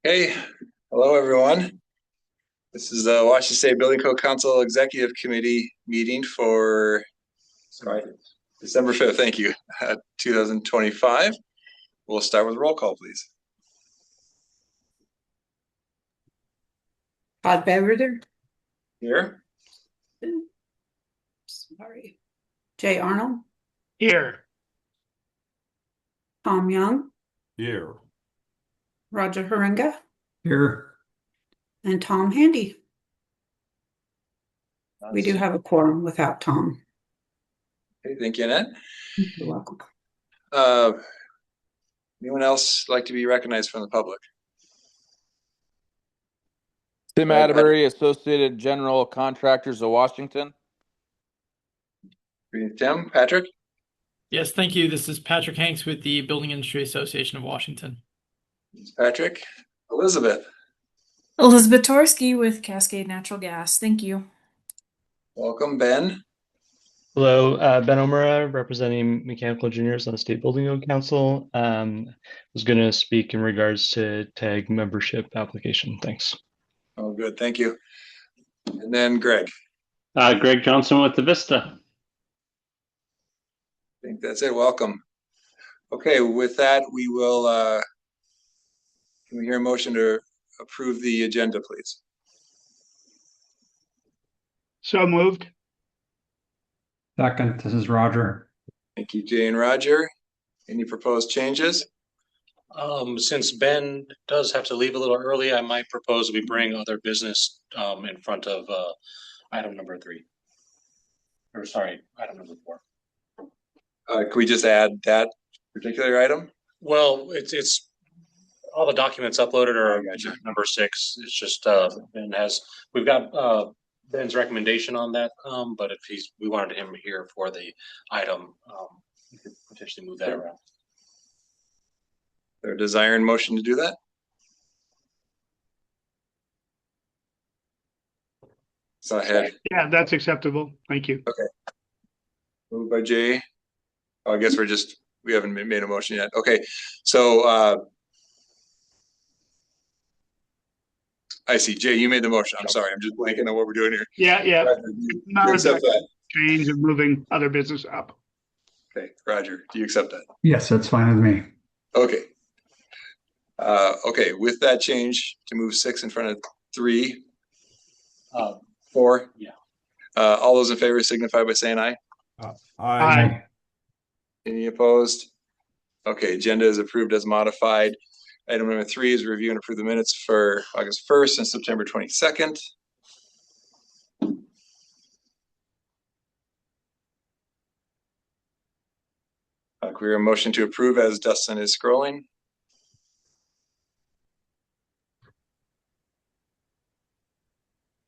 Hey, hello everyone. This is the Washington State Building Code Council Executive Committee meeting for December 5th. Thank you. 2025. We'll start with roll call, please. Todd Beverder. Here. Sorry. Jay Arnold. Here. Tom Young. Here. Roger Haringa. Here. And Tom Handy. We do have a quorum without Tom. Okay, thank you, Annette. You're welcome. Anyone else like to be recognized from the public? Tim Atterbury, Associated General Contractors of Washington. Tim, Patrick? Yes, thank you. This is Patrick Hanks with the Building Industry Association of Washington. Patrick. Elizabeth. Elizabeth Torsky with Cascade Natural Gas. Thank you. Welcome, Ben. Hello, Ben Omara, representing mechanical engineers on the State Building Code Council. Was going to speak in regards to TAG membership application. Thanks. Oh, good. Thank you. And then Greg. Greg Johnson with the Vista. I think that's it. Welcome. Okay, with that, we will, can we hear a motion to approve the agenda, please? So moved. Second, this is Roger. Thank you, Jay and Roger. Any proposed changes? Since Ben does have to leave a little early, I might propose we bring other business in front of item number 3. Or sorry, item number 4. Can we just add that particular item? Well, it's all the documents uploaded are number 6. It's just we've got Ben's recommendation on that, but if we wanted him here for the item, we could potentially move that around. Is there a desire and motion to do that? So ahead. Yeah, that's acceptable. Thank you. Okay. Moved by Jay. Oh, I guess we haven't made a motion yet. Okay, so I see. Jay, you made the motion. I'm sorry. I'm just blanking on what we're doing here. Yeah. You accept that? Change of moving other business up. Okay, Roger, do you accept that? Yes, that's fine with me. Okay. Okay, with that change to move 6 in front of 3, 4. Yeah. All those in favor signify by saying aye. Aye. Any opposed? Okay, agenda is approved as modified. Item number 3 is review and approve the minutes for August 1st and September 22nd. Can we hear a motion to approve as Dustin is scrolling?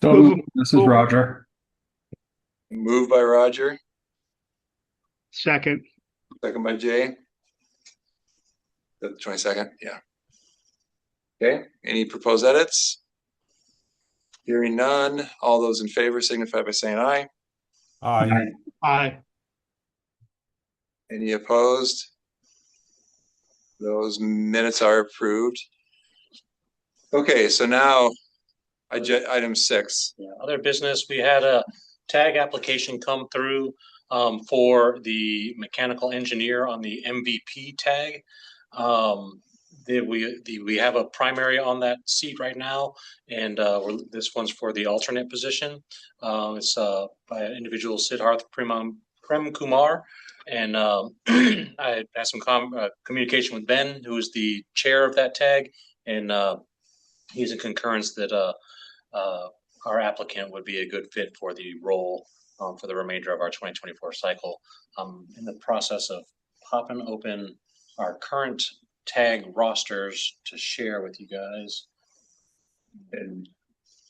So this is Roger. Moved by Roger. Second by Jay. The 22nd, yeah. Okay, any proposed edits? Hearing none. All those in favor signify by saying aye. Aye. Any opposed? Those minutes are approved. Okay, so now item 6. Yeah, other business. We had a tag application come through for the mechanical engineer on the MVP tag. We have a primary on that seat right now, and this one's for the alternate position. It's by an individual, Siddharth Prem Kumar, and I had some communication with Ben, who is the chair of that tag, and he's in concurrence that our applicant would be a good fit for the role for the remainder of our 2024 cycle. In the process of popping open our current tag rosters to share with you guys. And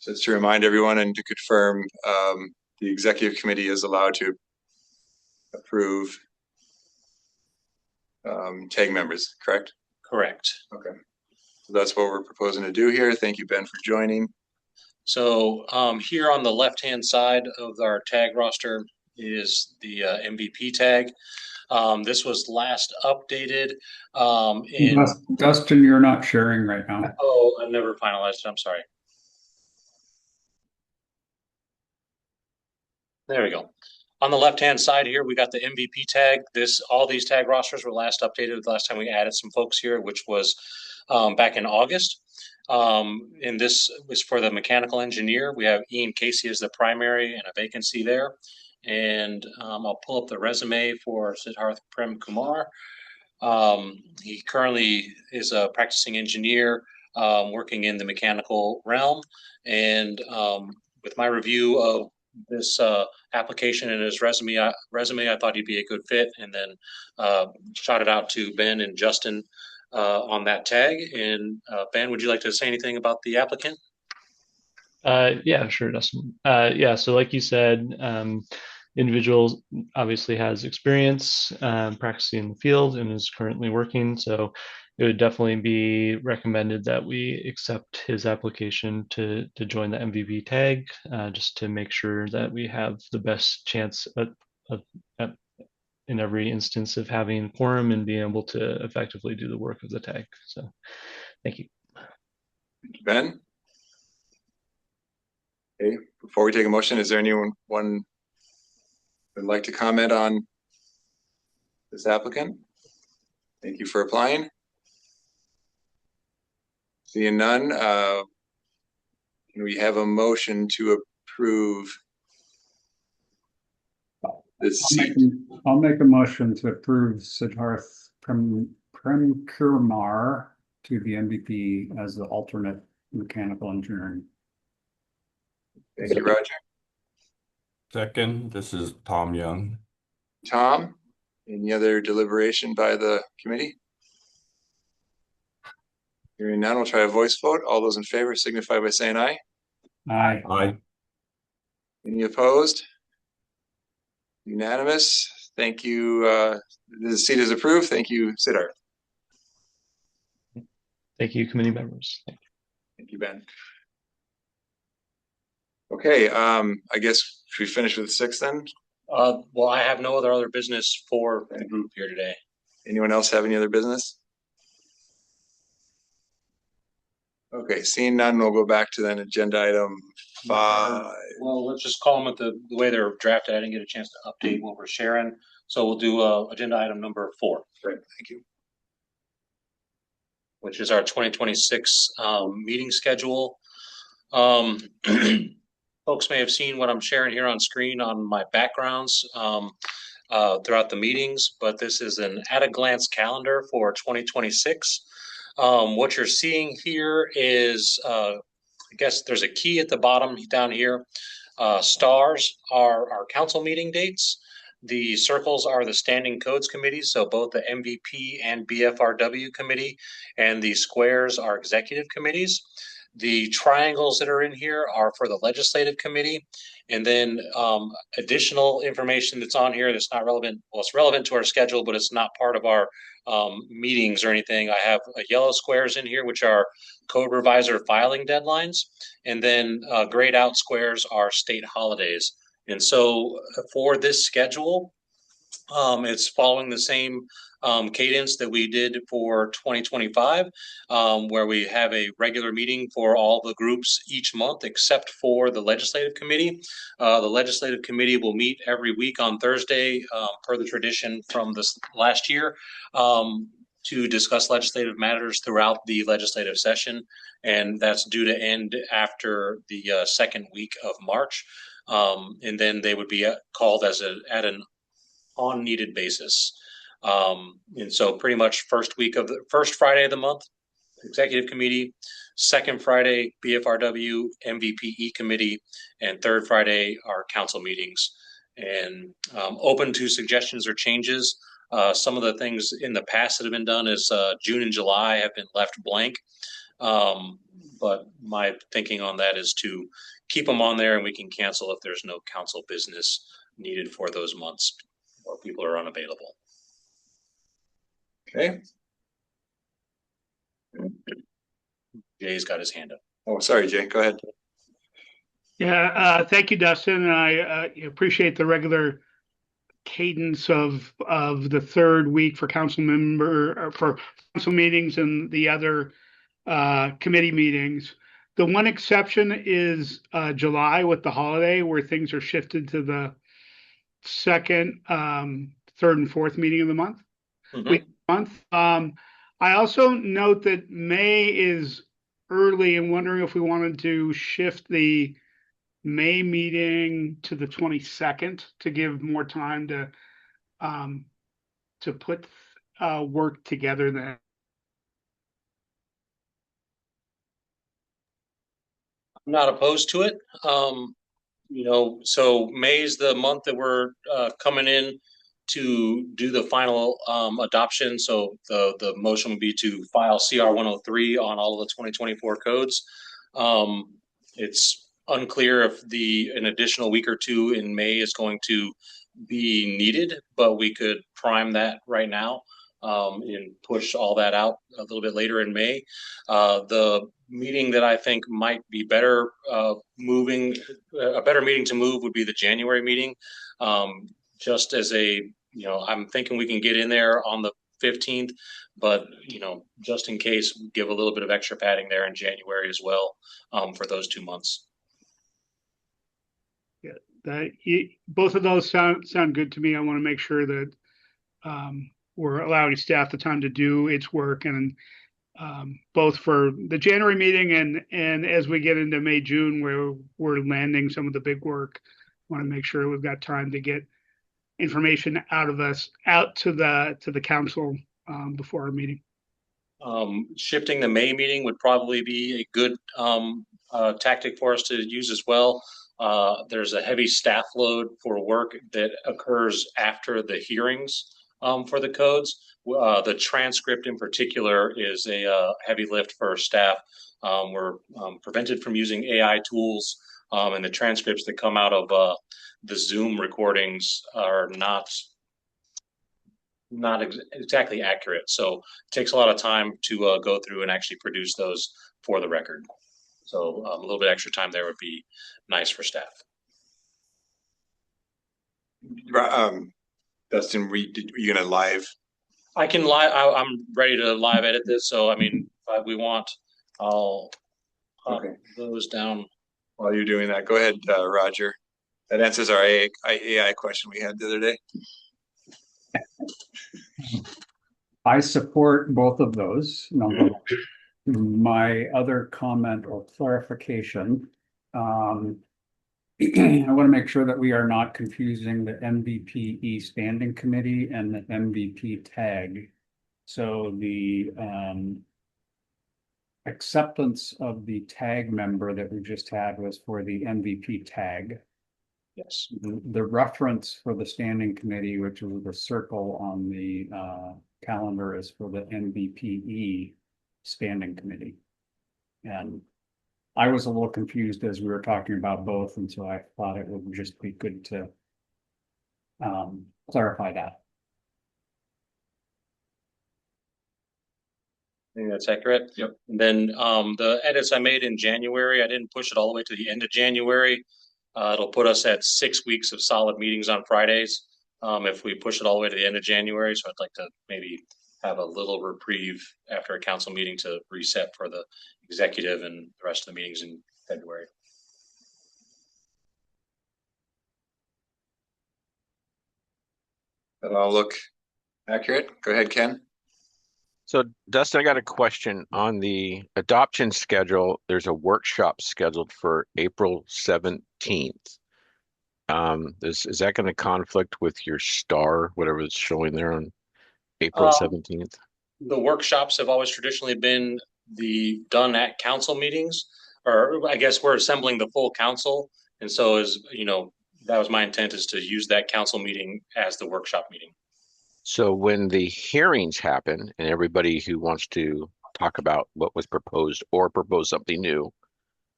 just to remind everyone and to confirm, the executive committee is allowed to approve tag members, correct? Correct. Okay. So that's what we're proposing to do here. Thank you, Ben, for joining. So here on the left-hand side of our tag roster, is the MVP tag. This was last updated Dustin, you're not sharing right now. Oh, I never finalized it. I'm sorry. There we go. On the left-hand side here, we got the MVP tag. All these tag rosters were last updated the last time we added some folks here, which was back in August. And this was for the mechanical engineer. We have Ian Casey as the primary and a vacancy there. And I'll pull up the resume for Siddharth Prem Kumar. He currently is a practicing engineer working in the mechanical realm. And with my review of this application and his resume, I thought he'd be a good fit, and then shot it out to Ben and Justin on that tag. And Ben, would you like to say anything about the applicant? Yeah, sure, Dustin. Yeah, so like you said, individual obviously has experience practicing in the field and is currently working. So it would definitely be recommended that we accept his application to join the MVP tag, just to make sure that we have the best chance in every instance of having quorum and being able to effectively do the work of the tag. So thank you. Thank you, Ben. Okay, before we take a motion, is there anyone would like to comment on this applicant? Thank you for applying. Seeing none, can we have a motion to approve this seat? I'll make a motion to approve Siddharth Prem Kumar to the MVP as the alternate mechanical engineer. Thank you, Roger. Second, this is Tom Young. Tom, any other deliberation by the committee? Hearing none, we'll try a voice vote. All those in favor signify by saying aye. Aye. Aye. Any opposed? Unanimous. Thank you. The seat is approved. Thank you, Siddharth. Thank you, committee members. Thank you, Ben. Okay, I guess should we finish with 6 then? Well, I have no other business for the group here today. Anyone else have any other business? Okay, seeing none, we'll go back to then agenda item 5. Well, let's just call them the way they're drafted. I didn't get a chance to update what we're sharing. So we'll do agenda item number 4. Great, thank you. Which is our 2026 meeting schedule. Folks may have seen what I'm sharing here on screen on my backgrounds throughout the meetings, but this is an at-a-glance calendar for 2026. What you're seeing here is, I guess there's a key at the bottom down here. Stars are our council meeting dates. The circles are the standing codes committees, so both the MVP and BFRW committee, and the squares are executive committees. The triangles that are in here are for the legislative committee. And then additional information that's on here that's not relevant. Well, it's relevant to our schedule, but it's not part of our meetings or anything. I have yellow squares in here, which are code revisor filing deadlines. And then grayed out squares are state holidays. And so for this schedule, it's following the same cadence that we did for 2025, where we have a regular meeting for all the groups each month, except for the legislative committee. The legislative committee will meet every week on Thursday, per the tradition from this last year, to discuss legislative matters throughout the legislative session. And that's due to end after the second week of March. And then they would be called at an on needed basis. And so pretty much first Friday of the month, executive committee, second Friday, BFRW, MVPE committee, and third Friday are council meetings. And open to suggestions or changes. Some of the things in the past that have been done is June and July have been left blank. But my thinking on that is to keep them on there, and we can cancel if there's no council business needed for those months or people are unavailable. Okay. Jay's got his hand up. Oh, sorry, Jay, go ahead. Yeah, thank you, Dustin. And I appreciate the regular cadence of the third week for for council meetings and the other committee meetings. The one exception is July with the holiday, where things are shifted to the second, third, and fourth meeting of the month. I also note that May is early and wondering if we wanted to shift the May meeting to the 22nd to give more time to put work together then. I'm not opposed to it. So May is the month that we're coming in to do the final adoption. So the motion would be to file CR 103 on all of the 2024 codes. It's unclear if an additional week or two in May is going to be needed, but we could prime that right now and push all that out a little bit later in May. The meeting that I think might be better a better meeting to move would be the January meeting. Just as I'm thinking we can get in there on the 15th, but just in case, give a little bit of extra padding there in January as well for those 2 months. Yeah, both of those sound good to me. I want to make sure that we're allowing staff the time to do its work, and both for the January meeting and as we get into May, June, where we're landing some of the big work, want to make sure we've got time to get information out to the council before our meeting. Shifting the May meeting would probably be a good tactic for us to use as well. There's a heavy staff load for work that occurs after the hearings for the codes. The transcript in particular is a heavy lift for staff. We're prevented from using AI tools, and the transcripts that come out of the Zoom recordings are not exactly accurate. So it takes a lot of time to go through and actually produce those for the record. So a little bit extra time there would be nice for staff. Dustin, were you gonna live? I can live. I'm ready to live edit this. So I mean, if we want, I'll pop those down. While you're doing that, go ahead, Roger. That answers our AI question we had the other day. I support both of those. My other comment or clarification, I want to make sure that we are not confusing the MVPE Standing Committee and the MVP TAG. So the acceptance of the TAG member that we just had was for the MVP TAG. Yes. The reference for the Standing Committee, which was the circle on the calendar, is for the MVPE Standing Committee. And I was a little confused as we were talking about both, and so I thought it would just be good to clarify that. I think that's accurate. Yep. And then the edits I made in January, I didn't push it all the way to the end of January. It'll put us at 6 weeks of solid meetings on Fridays if we push it all the way to the end of January. So I'd like to maybe have a little reprieve after a council meeting to reset for the executive and the rest of the meetings in February. That'll all look accurate. Go ahead, Ken. So Dustin, I got a question on the adoption schedule. There's a workshop scheduled for April 17th. Is that going to conflict with your star, whatever it's showing there on April 17th? The workshops have always traditionally been done at council meetings, or I guess we're assembling the full council. And so that was my intent, is to use that council meeting as the workshop meeting. So when the hearings happen and everybody who wants to talk about what was proposed or propose something new,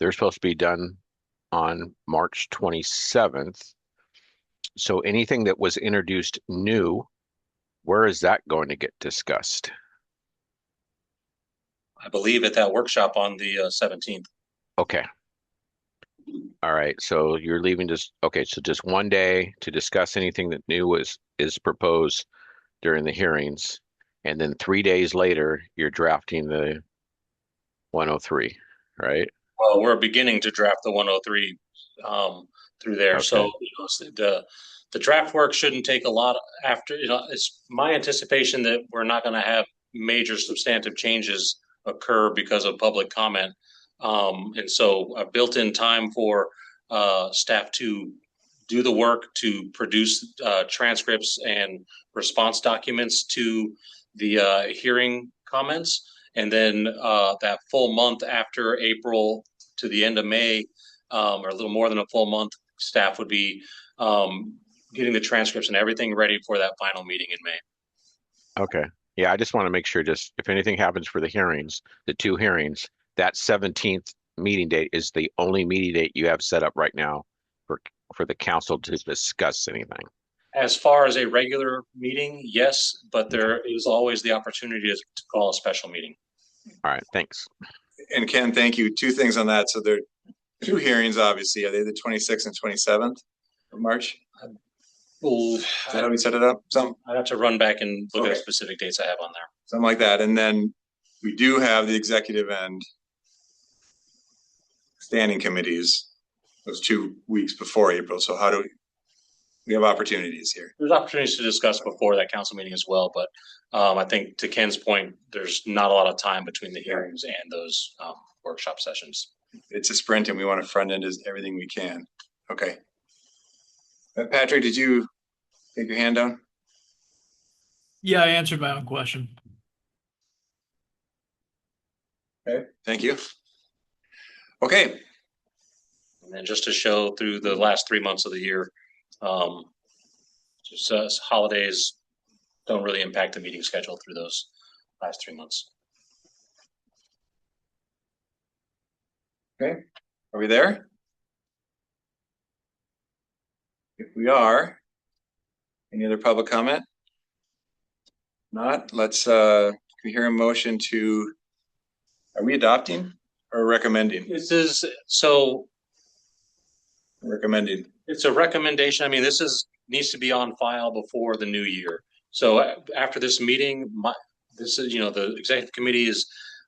they're supposed to be done on March 27th. So anything that was introduced new, where is that going to get discussed? I believe at that workshop on the 17th. Okay. All right, so you're leaving just, okay, so just one day to discuss anything that is proposed during the hearings. And then 3 days later, you're drafting the 103, right? Well, we're beginning to draft the 103 through there. So Okay. the draft work shouldn't take a lot after, it's my anticipation that we're not going to have major substantive changes occur because of public comment. And so I've built in time for staff to do the work to produce transcripts and response documents to the hearing comments. And then that full month after April to the end of May, or a little more than a full month, staff would be getting the transcripts and everything ready for that final meeting in May. Okay. Yeah, I just want to make sure, just if anything happens for the hearings, the 2 hearings, that 17th meeting date is the only meeting date you have set up right now for the council to discuss anything. As far as a regular meeting, yes, but there is always the opportunity to call a special meeting. All right, thanks. And Ken, thank you. 2 things on that. So there are 2 hearings, obviously. Are they the 26th and 27th of March? Well, Is that how we set it up? I'd have to run back and look Okay. at specific dates I have on there. Something like that. And then we do have the executive and standing committees those 2 weeks before April. So how do we have opportunities here? There's opportunities to discuss before that council meeting as well, but I think to Ken's point, there's not a lot of time between the hearings and those workshop sessions. It's a sprint and we want to front end everything we can. Okay. Patrick, did you take your hand down? Yeah, I answered my own question. Okay, thank you. Okay. And then just to show through the last 3 months of the year, just holidays don't really impact the meeting schedule through those last 3 months. Okay, are we there? If we are, any other public comment? Not, let's can we hear a motion to, are we adopting or recommending? This is so recommending. It's a recommendation. I mean, needs to be on file before the new year. So after this meeting, this is, the executive committee is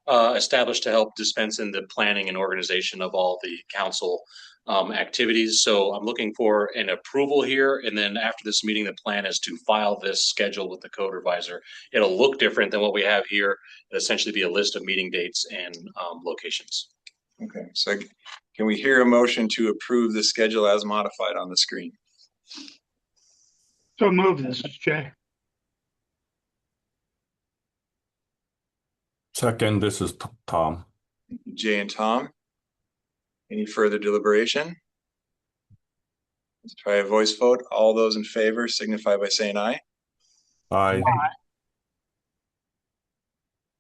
established to help dispense in the planning and organization of all the council activities. So I'm looking for an approval here. And then after this meeting, the plan is to file this schedule with the code revisor. It'll look different than what we have here. It'll essentially be a list of meeting dates and locations. Okay, so can we hear a motion to approve the schedule as modified on the screen? So move. This is Jay. Second, this is Tom. Jay and Tom. Any further deliberation? Let's try a voice vote. All those in favor signify by saying aye. Aye.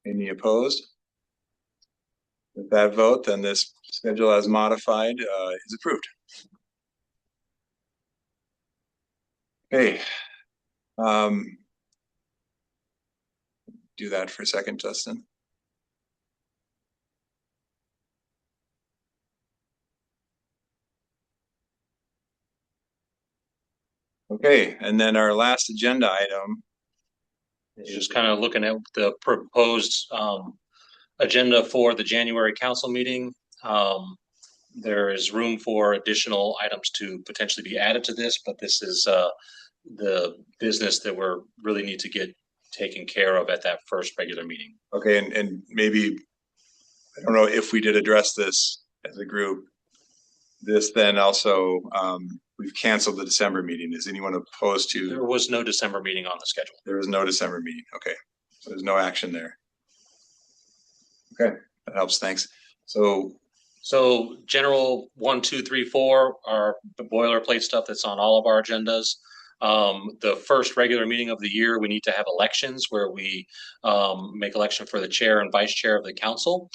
Any opposed? With that vote, then this schedule as modified is approved. Okay. Do that for a second, Justin. Okay, and then our last agenda item is just kind of looking at the proposed agenda for the January council meeting. There is room for additional items to potentially be added to this, but this is the business that we're really need to get taken care of at that first regular meeting. Okay, and maybe, I don't know if we did address this as a group. This then also, we've canceled the December meeting. Is anyone opposed to? There was no December meeting on the schedule. There was no December meeting. Okay, so there's no action there. Okay, that helps. Thanks. So general 1, 2, 3, 4 are the boilerplate stuff that's on all of our agendas. The first regular meeting of the year, we need to have elections where we make election for the chair and vice chair of the council.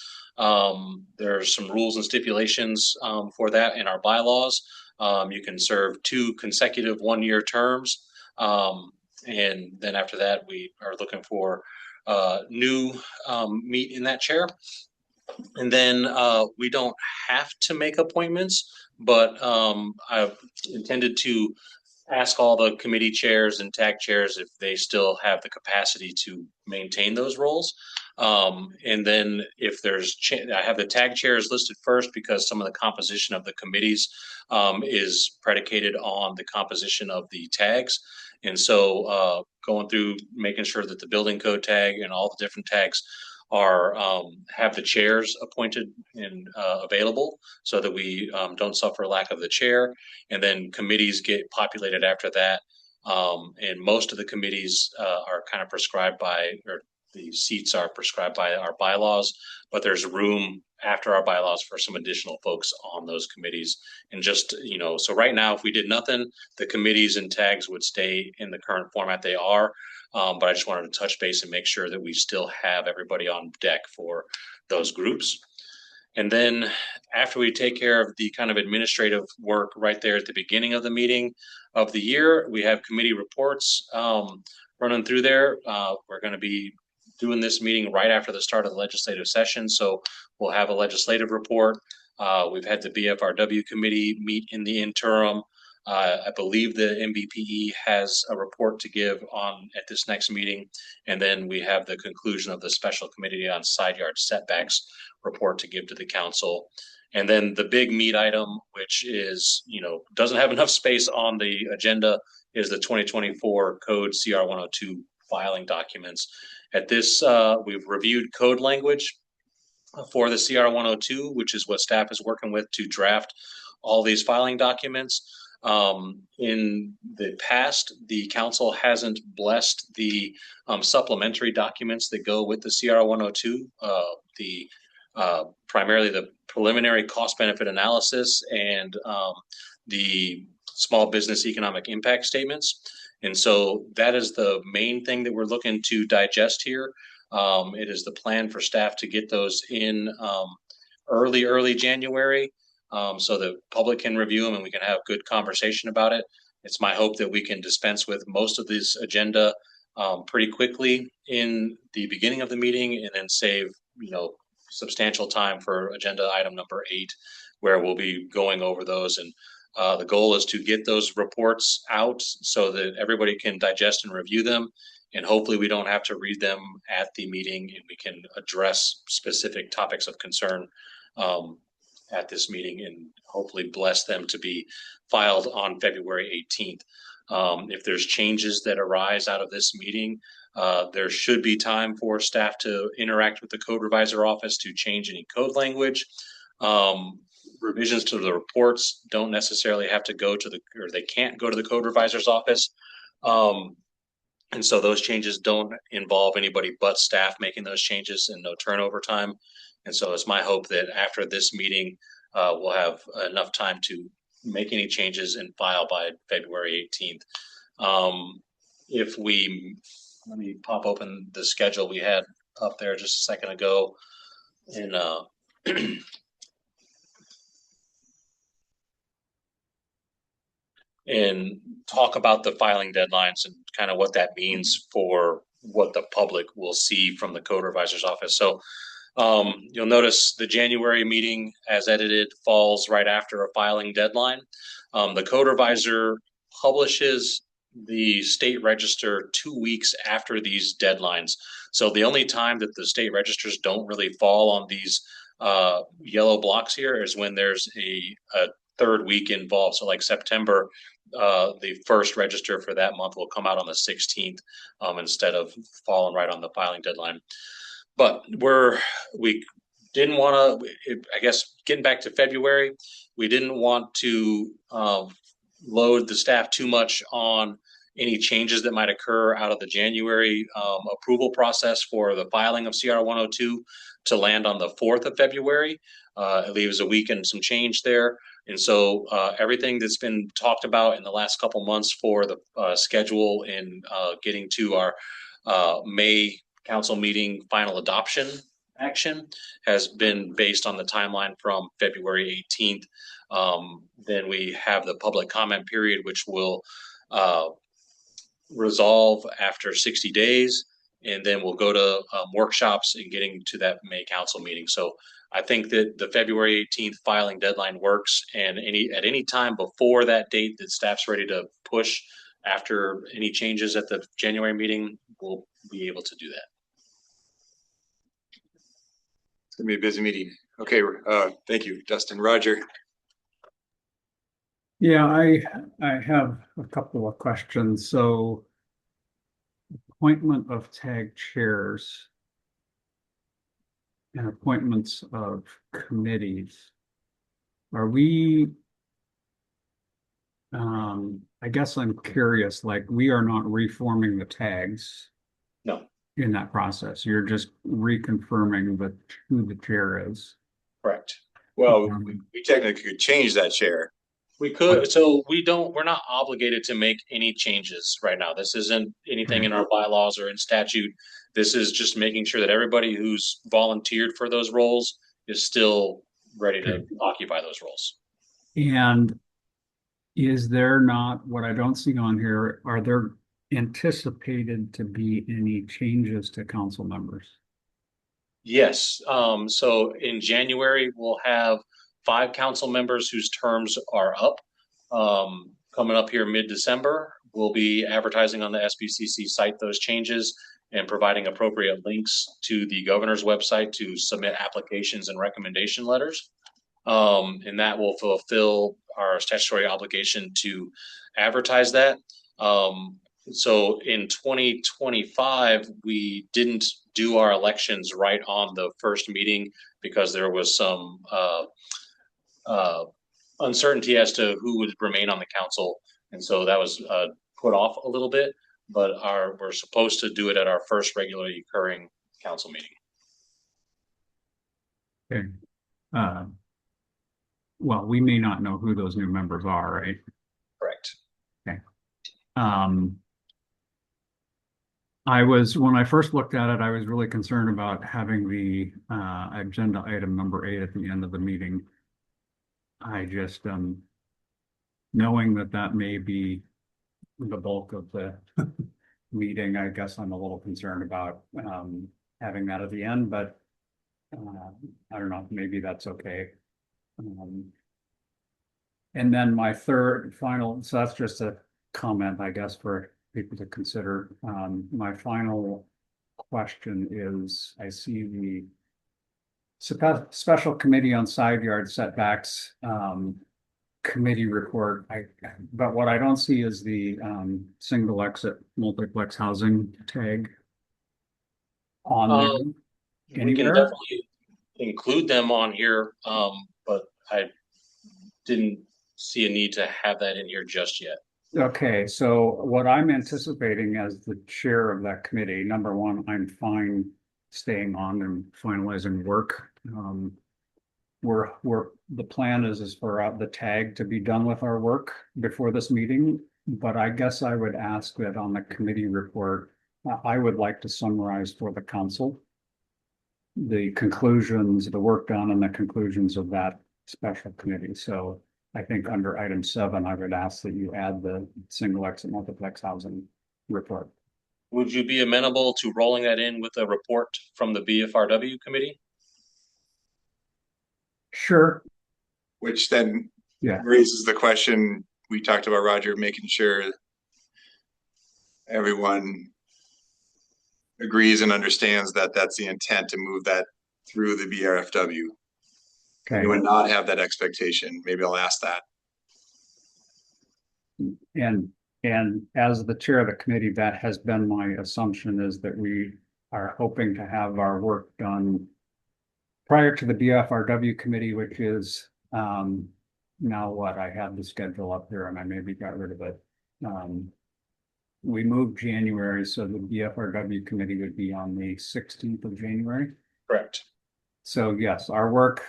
There's some rules and stipulations for that in our bylaws. You can serve 2 consecutive 1-year terms. And then after that, we are looking for new meat in that chair. And then we don't have to make appointments, but I've intended to ask all the committee chairs and tag chairs if they still have the capacity to maintain those roles. And then if there's, I have the tag chairs listed first because some of the composition of the committees is predicated on the composition of the tags. And so going through making sure that the building code tag and all the different tags are have the chairs appointed and available so that we don't suffer lack of the chair, and then committees get populated after that. And most of the committees are kind of prescribed by, or the seats are prescribed by our bylaws, but there's room after our bylaws for some additional folks on those committees. And just, you know, so right now, if we did nothing, the committees and tags would stay in the current format they are. But I just wanted to touch base and make sure that we still have everybody on deck for those groups. And then after we take care of the kind of administrative work right there at the beginning of the meeting of the year, we have committee reports running through there. We're going to be doing this meeting right after the start of the legislative session. So we'll have a legislative report. We've had the BFRW committee meet in the interim. I believe the MBPE has a report to give on at this next meeting. And then we have the conclusion of the special committee on side yard setbacks report to give to the council. And then the big meat item, which is, you know, doesn't have enough space on the agenda, is the 2024 code CR 102 filing documents. At this, we've reviewed code language for the CR 102, which is what staff is working with to draft all these filing documents. In the past, the council hasn't blessed the supplementary documents that go with the CR 102, primarily the preliminary cost benefit analysis and the small business economic impact statements. And so that is the main thing that we're looking to digest here. It is the plan for staff to get those in early January. So the public can review them and we can have good conversation about it. It's my hope that we can dispense with most of this agenda pretty quickly in the beginning of the meeting, and then save, you know, substantial time for agenda item number 8, where we'll be going over those. And the goal is to get those reports out so that everybody can digest and review them. And hopefully we don't have to read them at the meeting, and we can address specific topics of concern at this meeting, and hopefully bless them to be filed on February 18th. If there's changes that arise out of this meeting, there should be time for staff to interact with the code revisor office to change any code language. Revisions to the reports don't necessarily have to go to the, or they can't go to the code revisor's office. And so those changes don't involve anybody but staff making those changes, and no turnover time. And so it's my hope that after this meeting, we'll have enough time to make any changes and file by February 18th. If we, let me pop open the schedule we had up there just a second ago. And and talk about the filing deadlines and kind of what that means for what the public will see from the code revisor's office. So you'll notice the January meeting as edited falls right after a filing deadline. The code revisor publishes the state register 2 weeks after these deadlines. So the only time that the state registers don't really fall on these yellow blocks here is when there's a third week involved. So like September, the first register for that month will come out on the 16th instead of falling right on the filing deadline. But we didn't want to, I guess, getting back to February, we didn't want to load the staff too much on any changes that might occur out of the January approval process for the filing of CR 102 to land on the 4th of February. It leaves a week and some change there. And so everything that's been talked about in the last couple months for the schedule and getting to our May council meeting final adoption action has been based on the timeline from February 18th. Then we have the public comment period, which will resolve after 60 days. and then we'll go to workshops and getting to that May council meeting. So I think that the February 18th filing deadline works, and at any time before that date that staff's ready to push after any changes at the January meeting, we'll be able to do that. It's gonna be a busy meeting. Okay, thank you, Justin. Roger. Yeah, I have a couple of questions. So appointment of tag chairs and appointments of committees. Are we, I guess I'm curious, like we are not reforming the tags No, in that process. You're just reconfirming who the chair is. Correct. Well, we technically could change that chair. we could. So we're not obligated to make any changes right now. This isn't anything in our bylaws or in statute. This is just making sure that everybody who's volunteered for those roles is still ready to occupy those roles. And is there not, what I don't see on here, are there anticipated to be any changes to council members? Yes. So in January, we'll have 5 council members whose terms are up. Coming up here mid-December, we'll be advertising on the SBCC site those changes and providing appropriate links to the governor's website to submit applications and recommendation letters. And that will fulfill our statutory obligation to advertise that. So in 2025, we didn't do our elections right on the first meeting because there was some uncertainty as to who would remain on the council. And so that was put off a little bit, but we're supposed to do it at our first regularly occurring council meeting. Okay. Well, we may not know who those new members are, right? Correct. Okay. When I first looked at it, I was really concerned about having the agenda item number 8 at the end of the meeting. I just, knowing that may be the bulk of the meeting, I guess I'm a little concerned about having that at the end, but I don't know, maybe that's okay. And then my third final, so that's just a comment, I guess, for people to consider. My final question is, I see the special committee on side yard setbacks committee report. But what I don't see is the single exit multiplex housing tag on there. We can definitely include them on here, but I didn't see a need to have that in here just yet. Okay, so what I'm anticipating as the chair of that committee, number one, I'm fine staying on and finalizing work. The plan is for the tag to be done with our work before this meeting, but I guess I would ask that on the committee report, I would like to summarize for the council the conclusions, the work done and the conclusions of that special committee. So I think under item 7, I would ask that you add the single exit multiplex housing report. Would you be amenable to rolling that in with a report from the BFRW committee? Sure. Which then raises the question we talked about, Roger, making sure everyone agrees and understands that that's the intent to move that through the BRFW. Okay. You would not have that expectation. Maybe I'll ask that. And as the chair of the committee, that has been my assumption, is that we are hoping to have our work done prior to the BFRW committee, which is now what I have the schedule up here and I maybe got rid of it. We moved January, so the BFRW committee would be on the 16th of January. Correct. So yes, our work,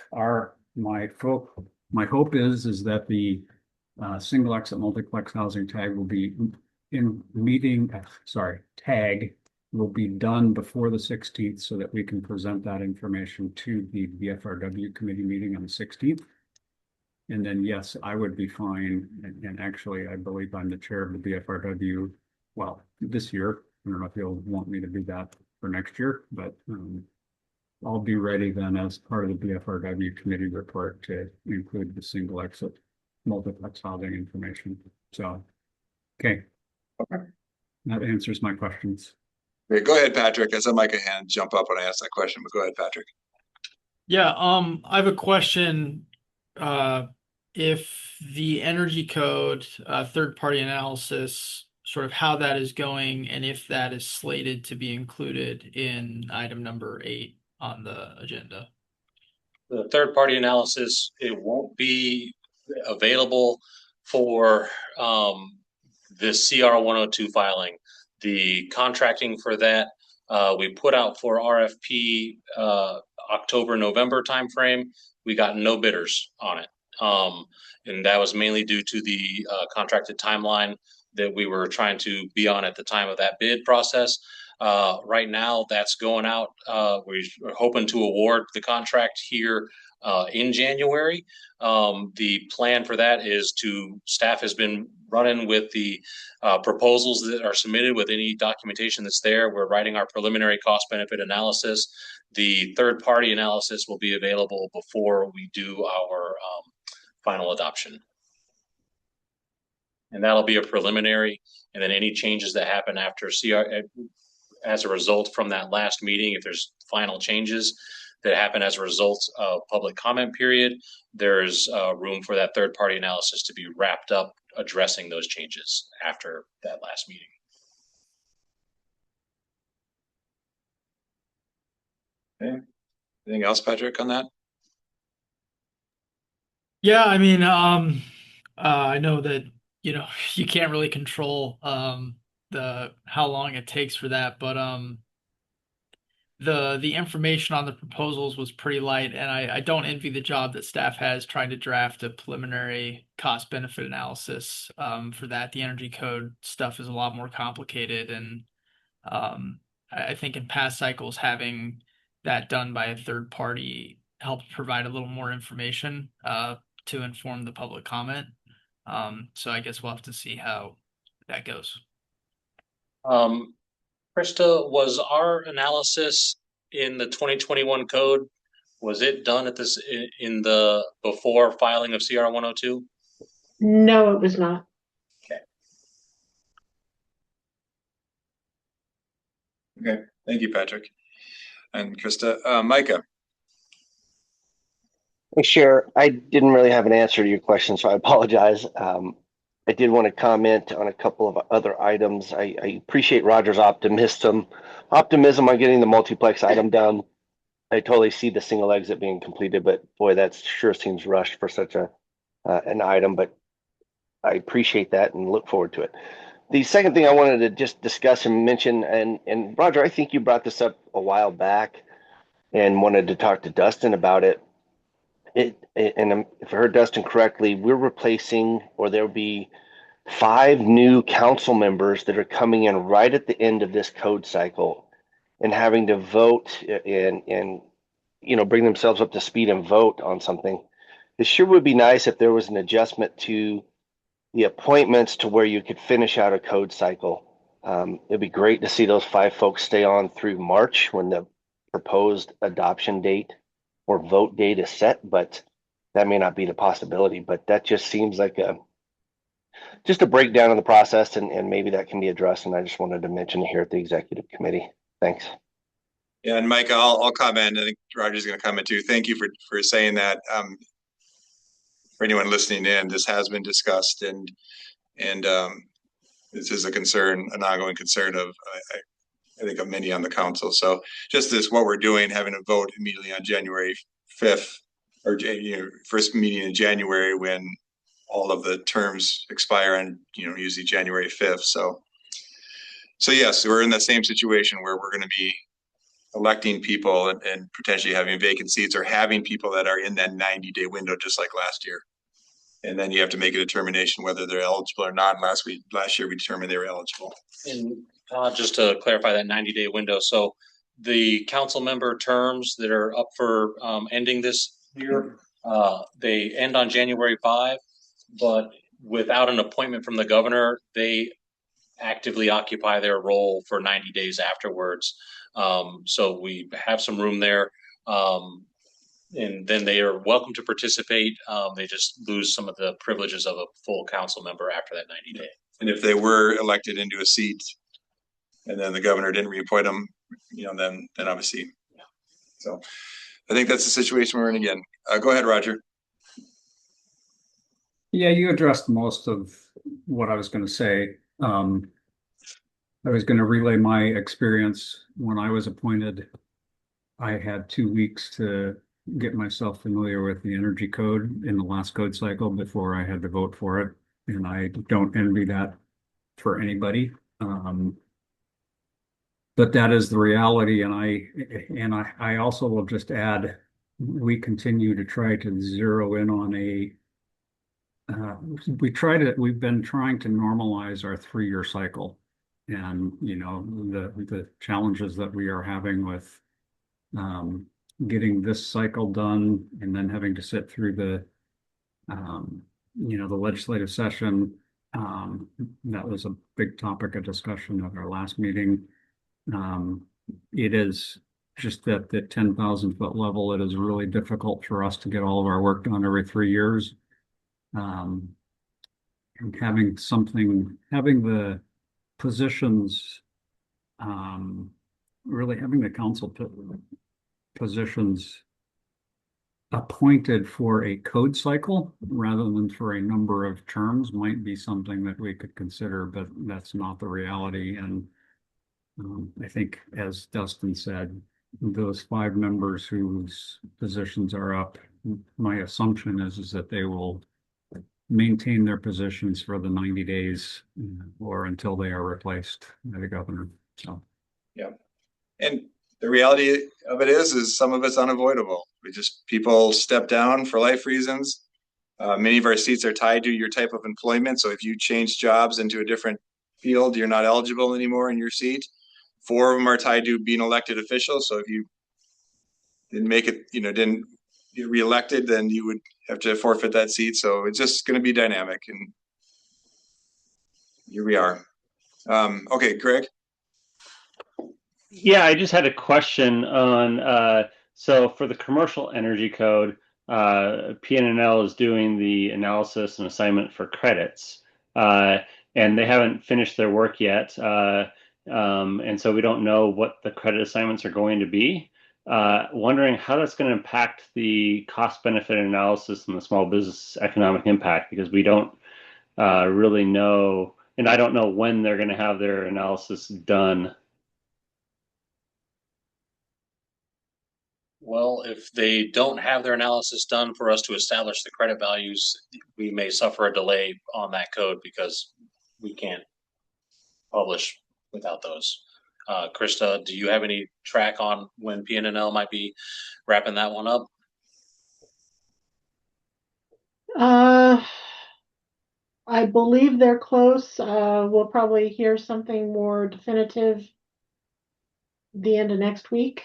my hope is that the single exit multiplex housing tag will be tag will be done before the 16th so that we can present that information to the BFRW committee meeting on the 16th. And then, yes, I would be fine. And actually, I believe I'm the chair of the BFRW. Well, this year, I don't know if you'll want me to do that for next year, but I'll be ready then as part of the BFRW committee report to include the single exit multiplex housing information. So, okay. That answers my questions. Okay, go ahead, Patrick. I saw Micah hand jump up when I asked that question, but go ahead, Patrick. Yeah, I have a question. If the energy code, third-party analysis, sort of how that is going, and if that is slated to be included in item number 8 on the agenda. The third-party analysis, it won't be available for the CR 102 filing. The contracting for that, we put out for RFP October, November timeframe. We got no bidders on it. And that was mainly due to the contracted timeline that we were trying to be on at the time of that bid process. Right now, that's going out. We're hoping to award the contract here in January. The plan for that is staff has been running with the proposals that are submitted with any documentation that's there. We're writing our preliminary cost benefit analysis. The third party analysis will be available before we do our final adoption. And that'll be a preliminary, and then any changes that happen after CR as a result from that last meeting, if there's final changes that happen as a result of public comment period, there's room for that third party analysis to be wrapped up addressing those changes after that last meeting. Okay. Anything else, Patrick, on that? Yeah, I mean, I know that, you know, you can't really control how long it takes for that, but the information on the proposals was pretty light, and I don't envy the job that staff has trying to draft a preliminary cost benefit analysis for that. The energy code stuff is a lot more complicated, and I think in past cycles having that done by a third party helped provide a little more information to inform the public comment. So I guess we'll have to see how that goes. Krista, was our analysis in the 2021 code, was it done at this in the before filing of CR 102? No, it was not. Okay. Okay, thank you, Patrick and Krista. Micah. Hey, Chair, I didn't really have an answer to your question, so I apologize. I did want to comment on a couple of other items. I appreciate Roger's optimism on getting the multiplex item done. I totally see the single exit being completed, but boy, that sure seems rushed for such an item, but I appreciate that and look forward to it. The second thing I wanted to just discuss and mention, and Roger, I think you brought this up a while back and wanted to talk to Dustin about it. And if I heard Dustin correctly, we're replacing, or there'll be 5 new council members that are coming in right at the end of this code cycle and having to vote and bring themselves up to speed and vote on something. It sure would be nice if there was an adjustment to the appointments to where you could finish out a code cycle. It'd be great to see those 5 folks stay on through March when the proposed adoption date or vote date is set, but that may not be the possibility. But that just seems like just a breakdown of the process, and maybe that can be addressed. And I just wanted to mention it here at the executive committee. Thanks. Yeah, and Micah, I'll comment. I think Roger's going to comment too. Thank you for saying that. For anyone listening in, this has been discussed, and this is a concern, an ongoing concern of I think of many on the council. So just this, what we're doing, having a vote immediately on January 5th, or first meeting in January when all of the terms expire on usually January 5th. So yes, we're in the same situation where we're going to be electing people and potentially having vacant seats, or having people that are in that 90-day window, just like last year. And then you have to make a determination whether they're eligible or not. Last year we determined they were eligible. And just to clarify that 90-day window, so the council member terms that are up for ending this year, they end on January 5, but without an appointment from the governor, they actively occupy their role for 90 days afterwards. So we have some room there. And then they are welcome to participate. They just lose some of the privileges of a full council member after that 90 day. And if they were elected into a seat and then the governor didn't reappoint them, then obviously. Yeah. So I think that's the situation we're in again. Go ahead, Roger. Yeah, you addressed most of what I was going to say. I was going to relay my experience when I was appointed. I had 2 weeks to get myself familiar with the energy code in the last code cycle before I had to vote for it. And I don't envy that for anybody. But that is the reality. And I also will just add, we continue to try to zero in on we've been trying to normalize our 3-year cycle. And, the challenges that we are having with getting this cycle done and then having to sit through the legislative session. That was a big topic of discussion at our last meeting. It is just that the 10,000-foot level, it is really difficult for us to get all of our work done every 3 years. And having the positions, really having the council positions appointed for a code cycle rather than for a number of terms might be something that we could consider, but that's not the reality. And I think, as Dustin said, those 5 members whose positions are up, my assumption is that they will maintain their positions for the 90 days or until they are replaced by the governor. So, yeah. And the reality of it is some of it's unavoidable. People step down for life reasons. Many of our seats are tied to your type of employment. So if you change jobs into a different field, you're not eligible anymore in your seat. 4 of them are tied to being elected officials. So if you didn't make it, didn't get reelected, then you would have to forfeit that seat. So it's just going to be dynamic. And here we are. Okay, Greg. Yeah, I just had a question on, so for the commercial energy code, PNNL is doing the analysis and assignment for credits, and they haven't finished their work yet. And so we don't know what the credit assignments are going to be. Wondering how that's going to impact the cost benefit analysis and the small business economic impact, because we don't really know, and I don't know when they're going to have their analysis done. Well, if they don't have their analysis done for us to establish the credit values, we may suffer a delay on that code because we can't publish without those. Krista, do you have any track on when PNNL might be wrapping that one up? I believe they're close. We'll probably hear something more definitive the end of next week.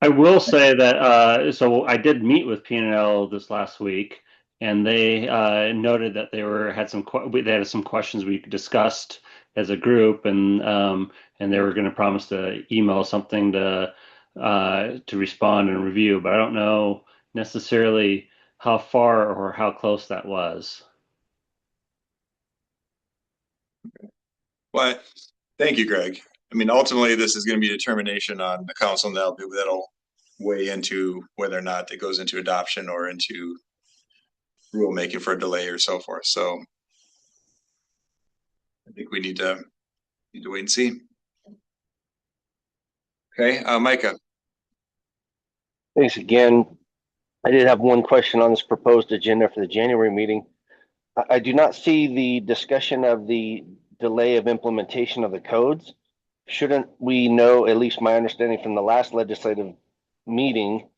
I will say that so I did meet with PNL this last week, and they noted that they had some questions we discussed as a group, and they were going to promise to email something to respond and review, but I don't know necessarily how far or how close that was. Well, thank you, Greg. I mean, ultimately, this is going to be a determination on the council, and that'll weigh into whether or not it goes into adoption or into rulemaking for a delay or so forth. So I think we need to wait and see. Okay, Micah. Thanks again. I did have one question on this proposed agenda for the January meeting. I do not see the discussion of the delay of implementation of the codes. Shouldn't we know, at least my understanding from the last legislative meeting,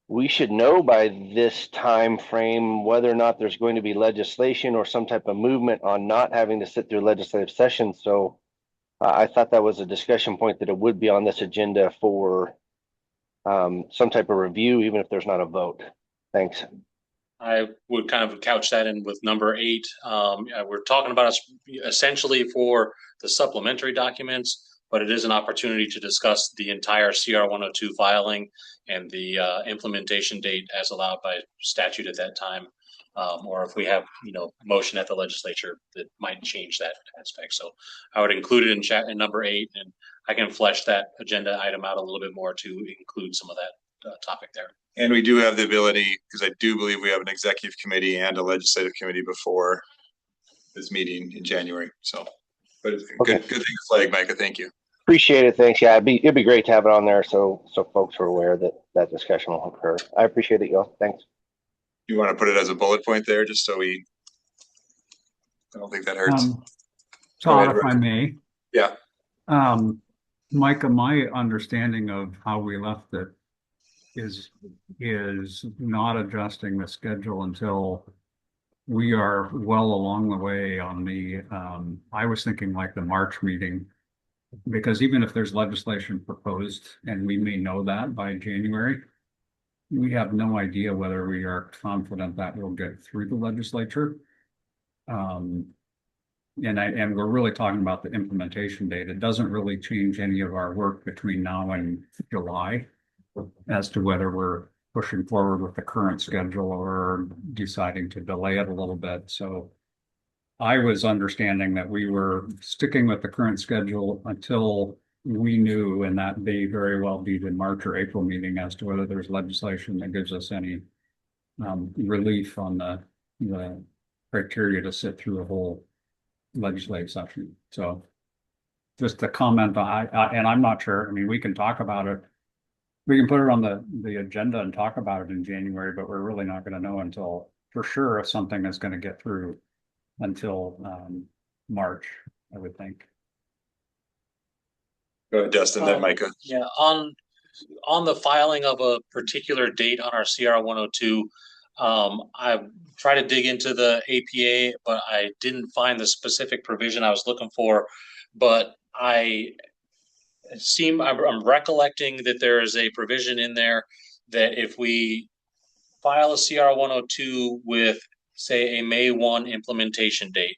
we should know by this time frame whether or not there's going to be legislation or some type of movement on not having to sit through legislative session. So I thought that was a discussion point that it would be on this agenda for some type of review, even if there's not a vote. Thanks. I would kind of couch that in with number 8. We're talking about us essentially for the supplementary documents, but it is an opportunity to discuss the entire CR 102 filing and the implementation date as allowed by statute at that time. Or if we have, motion at the legislature that might change that aspect. So I would include it in chat in number 8, and I can flesh that agenda item out a little bit more to include some of that topic there. And we do have the ability, because I do believe we have an executive committee and a legislative committee before this meeting in January. So, but it's good thing to flag, Micah. Thank you. Appreciate it. Thanks. Yeah, it'd be great to have it on there so folks are aware that that discussion will occur. I appreciate it, y'all. Thanks. You want to put it as a bullet point there, just so I don't think that hurts. Todd, if I may. Yeah. Micah, my understanding of how we left it is not adjusting the schedule until we are well along the way on the, I was thinking like the March meeting, because even if there's legislation proposed and we may know that by January, we have no idea whether we are confident that will get through the legislature. And we're really talking about the implementation date. It doesn't really change any of our work between now and July as to whether we're pushing forward with the current schedule or deciding to delay it a little bit. So I was understanding that we were sticking with the current schedule until we knew, and that may very well be the March or April meeting, as to whether there's legislation that gives us any relief on the criteria to sit through a whole legislative session. So just to comment on, and I'm not sure, I mean, we can talk about it. We can put it on the agenda and talk about it in January, but we're really not going to know until for sure if something is going to get through until March, I would think. Go ahead, Dustin, then Micah. Yeah, on the filing of a particular date on our CR 102, I tried to dig into the APA, but I didn't find the specific provision I was looking for. But I'm recollecting that there is a provision in there that if we file a CR 102 with, say, a May 1 implementation date,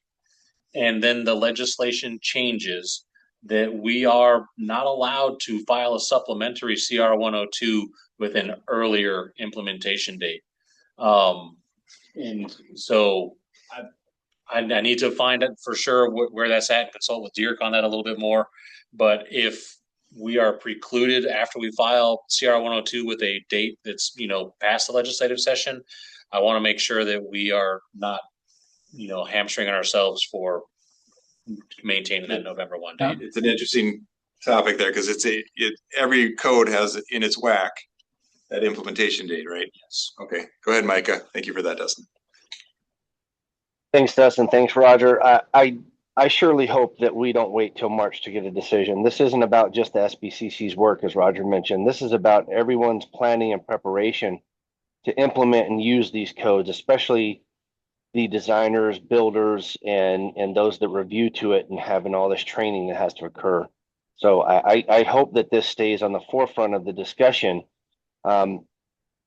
and then the legislation changes, that we are not allowed to file a supplementary CR 102 with an earlier implementation date. And so I need to find it for sure where that's at and consult with Dirk on that a little bit more. But if we are precluded after we file CR 102 with a date that's, past the legislative session, I want to make sure that we are not, hamstringing ourselves for maintaining that November 1 date. It's an interesting topic there because every code has in its WAC that implementation date, right? Yes. Okay. Go ahead, Micah. Thank you for that, Dustin. Thanks, Dustin. Thanks, Roger. I surely hope that we don't wait till March to get a decision. This isn't about just the SBCC's work, as Roger mentioned. This is about everyone's planning and preparation to implement and use these codes, especially the designers, builders, and those that review to it and having all this training that has to occur. So I hope that this stays on the forefront of the discussion. I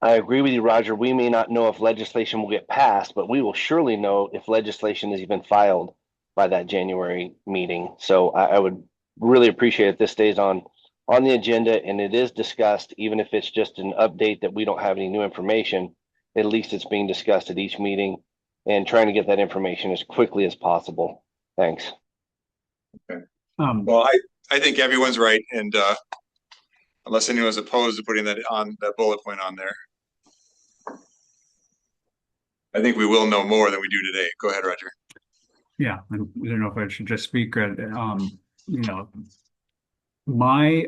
agree with you, Roger. We may not know if legislation will get passed, but we will surely know if legislation is even filed by that January meeting. So I would really appreciate if this stays on the agenda and it is discussed, even if it's just an update that we don't have any new information. At least it's being discussed at each meeting and trying to get that information as quickly as possible. Thanks. Okay. Well, I think everyone's right, and unless anyone's opposed to putting that bullet point on there, I think we will know more than we do today. Go ahead, Roger. Yeah, I don't know if I should just speak. My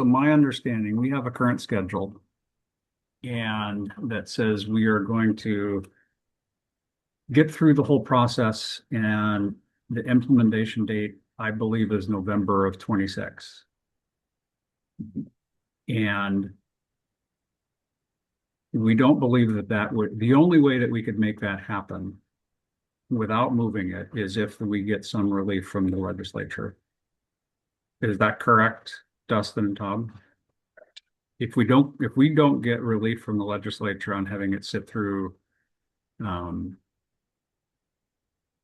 understanding, we have a current schedule, and that says we are going to get through the whole process, and the implementation date, I believe, is November of 26. And we don't believe that would, the only way that we could make that happen without moving it is if we get some relief from the legislature. Is that correct, Dustin and Tom? If we don't get relief from the legislature on having it sit through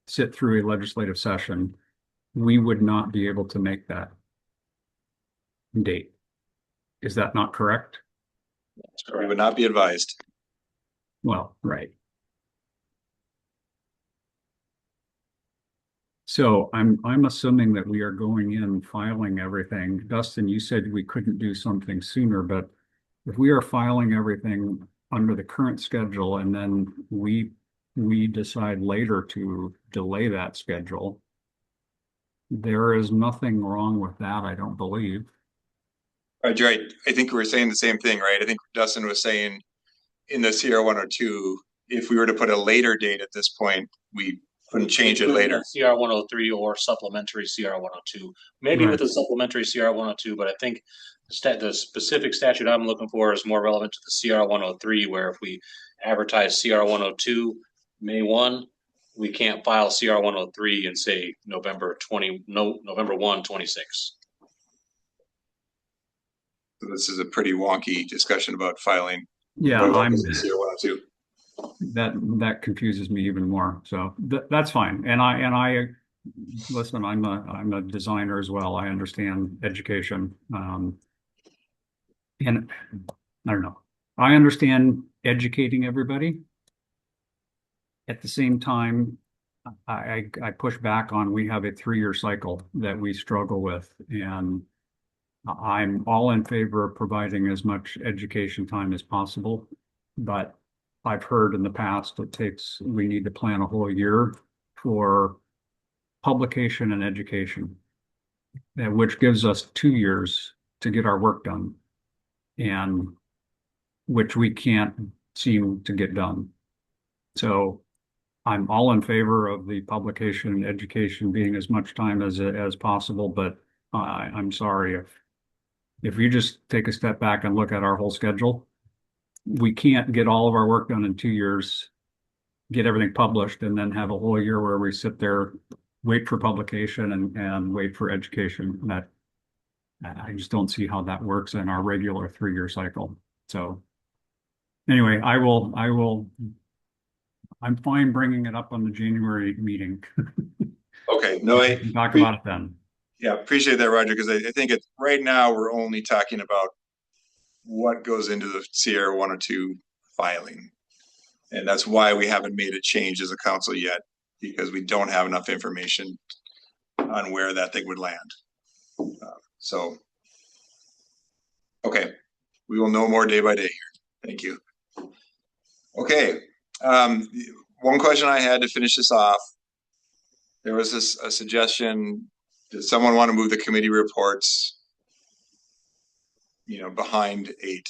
sit through a legislative session, we would not be able to make that date. Is that not correct? We would not be advised. Well, right. So I'm assuming that we are going in filing everything. Dustin, you said we couldn't do something sooner, but if we are filing everything under the current schedule and then we decide later to delay that schedule, there is nothing wrong with that, I don't believe. Right. I think we're saying the same thing, right? I think Dustin was saying in the CR 102, if we were to put a later date at this point, we couldn't change it later. CR 103 or supplementary CR 102. Maybe Right. with a supplementary CR 102, but I think the specific statute I'm looking for is more relevant to the CR 103, where if we advertise CR 102 May 1, we can't file CR 103 and say November 1, 26. So this is a pretty wonky discussion about filing. Yeah, CR 102. that confuses me even more. So that's fine. And I listen, I'm a designer as well. I understand education. And I don't know. I understand educating everybody. At the same time, I push back on we have a 3-year cycle that we struggle with, and I'm all in favor of providing as much education time as possible, but I've heard in the past we need to plan a whole year for publication and education, which gives us 2 years to get our work done, and which we can't seem to get done. So I'm all in favor of the publication and education being as much time as possible, but I'm sorry if you just take a step back and look at our whole schedule, we can't get all of our work done in 2 years, get everything published, and then have a whole year where we sit there, wait for publication and wait for education. That I just don't see how that works in our regular 3-year cycle. So anyway, I'm fine bringing it up on the January meeting. Okay, no, We can talk about it then. Yeah, appreciate that, Roger, because I think right now we're only talking about what goes into the CR 102 filing. And that's why we haven't made a change as a council yet, because we don't have enough information on where that thing would land. So, okay, we will know more day by day here. Thank you. Okay, one question I had to finish this off. There was a suggestion. Does someone want to move the committee reports, behind 8?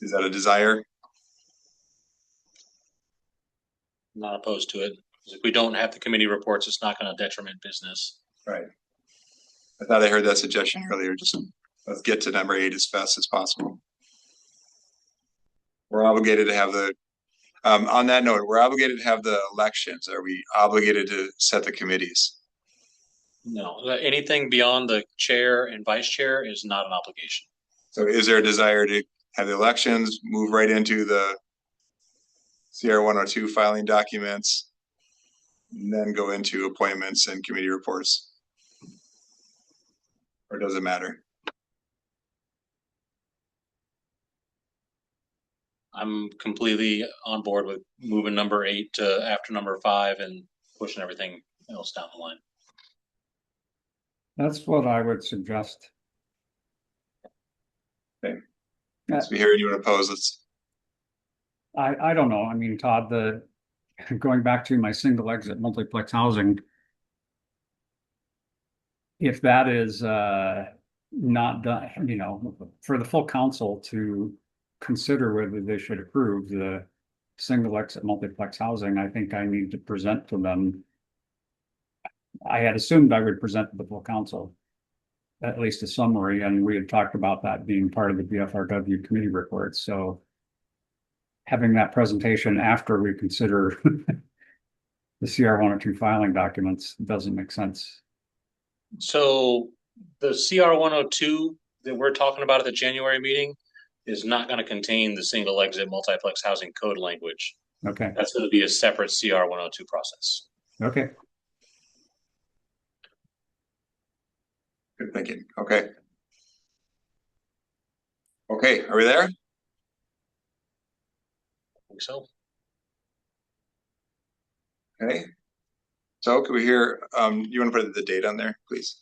Is that a desire? Not opposed to it. If we don't have the committee reports, it's not going to detriment business. Right. I thought I heard that suggestion earlier. Just let's get to number 8 as fast as possible. We're obligated to have on that note, we're obligated to have the elections. Are we obligated to set the committees? No, anything beyond the chair and vice chair is not an obligation. So is there a desire to have the elections move right into the CR 102 filing documents, and then go into appointments and committee reports? Or does it matter? I'm completely on board with moving number 8 to after number 5 and pushing everything else down the line. That's what I would suggest. Okay. As we hear anyone oppose, let's. I don't know. I mean, Todd, going back to my single exit multiplex housing, if that is not done, for the full council to consider whether they should approve the single exit multiplex housing, I think I need to present to them. I had assumed I would present to the full council at least a summary, and we had talked about that being part of the BFRW committee report. So having that presentation after we consider the CR 102 filing documents doesn't make sense. So the CR 102 that we're talking about at the January meeting is not going to contain the single exit multiplex housing code language. Okay, That's going to be a separate CR 102 process. okay. Good thinking. Okay. Okay, are we there? I think so. Okay. So could we hear, you want to put the date on there, please?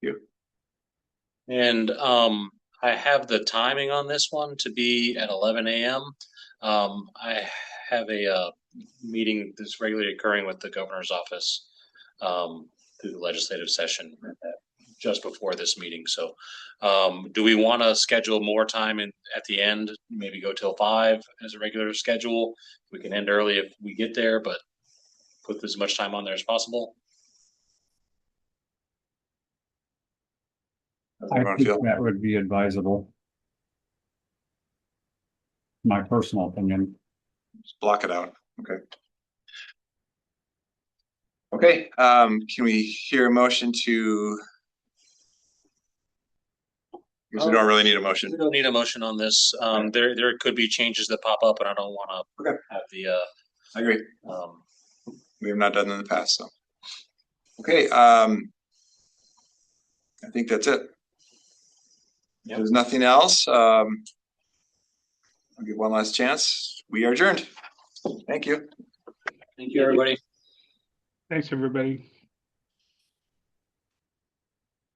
You. And I have the timing on this one to be at 11 a.m. I have a meeting that's regularly occurring with the governor's office through the legislative session just before this meeting. So do we want to schedule more time at the end, maybe go till 5 as a regular schedule? We can end early if we get there, but put as much time on there as possible. I think that would be advisable. My personal opinion. Just block it out. Okay. Okay, can we hear a motion to? Because we don't really need a motion. We don't need a motion on this. There could be changes that pop up, and I don't want to have the. I agree. We have not done that in the past, so. Okay, I think that's it. If there's nothing else, I'll give one last chance. We are adjourned. Thank you. Thank you, everybody. Thanks, everybody.